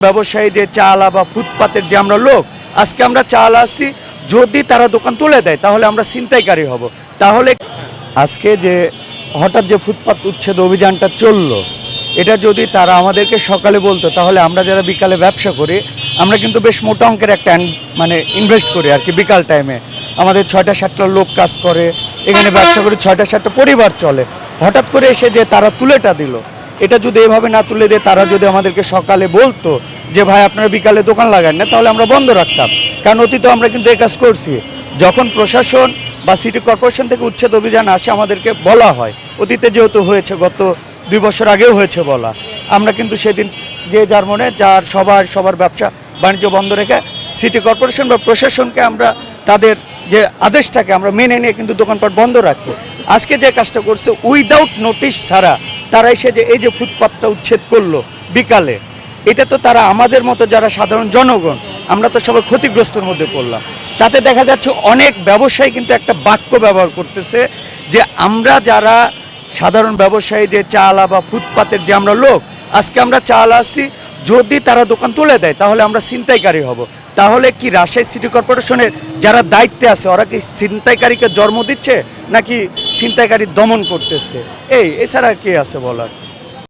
ব্যবসায়ী যে চালা বা ফুটপাতের যে আমরা লোক, আজকে আমরা চাল আসছি, যদি তারা দোকান তুলে দেয় তাহলে আমরা ছিনতাইকারী হব। তাহলে আজকে যে হঠাৎ যে ফুটপাত উচ্ছেদ অভিযানটা চললো, এটা যদি তারা আমাদেরকে সকালে বলতো তাহলে আমরা যারা বিকালে ব্যবসা করি আমরা কিন্তু বেশ মোটা অঙ্কের একটা মানে ইনভেস্ট করি আর কি। বিকাল টাইমে আমাদের 6টা-7টা লোক কাজ করে, এখানে ব্যবসা করে 6টা-7টা পরিবার চলে। হঠাৎ করে এসে যে তারা তুলেটা দিল, এটা যদি এভাবে না তুলে দেয়, তারা যদি আমাদেরকে সকালে বলতো যে ভাই আপনারা বিকালে দোকান লাগান না, তাহলে আমরা বন্ধ রাখতাম। কারণ অতীতে আমরা কিন্তু এই কাজ করছি। যখন প্রশাসন বা সিটি কর্পোরেশন থেকে উচ্ছেদ অভিযান আসে আমাদেরকে বলা হয়, অতীতে যেহেতু হয়েছে, গত 2 বছর আগেও হয়েছে বলা, আমরা কিন্তু সেদিন যে যার মনে যার সবার ব্যবসা বাণিজ্য বন্ধ রেখে সিটি কর্পোরেশন বা প্রশাসনকে আমরা তাদের যে আদেশটাকে আমরা মেনে নিয়ে কিন্তু দোকানপাট বন্ধ রাখি। আজকে যে কাজটা করছে উইদাউট নোটিশ ছাড়া তারা এসে যে এই যে ফুটপাতটা উচ্ছেদ করলো বিকালে, এটা তো তারা আমাদের মতো যারা সাধারণ জনগণ আমরা তো সবাই ক্ষতিগ্রস্তের মধ্যে পড়লাম। তাতে দেখা যাচ্ছে অনেক ব্যবসায়ী কিন্তু একটা বাক্য ব্যবহার করতেছে যে আমরা যারা সাধারণ ব্যবসায়ী যে চালা বা ফুটপাতের যে আমরা লোক, আজকে আমরা চাল আসছি, যদি তারা দোকান তুলে দেয় তাহলে আমরা ছিনতাইকারী হব। তাহলে কি রাজশাহী সিটি কর্পোরেশনের যারা দায়িত্বে আছে ওরা কি ছিনতাইকারীকে জন্ম দিচ্ছে নাকি ছিনতাইকারী দমন করতেছে? এছাড়া আর কি আছে বলার?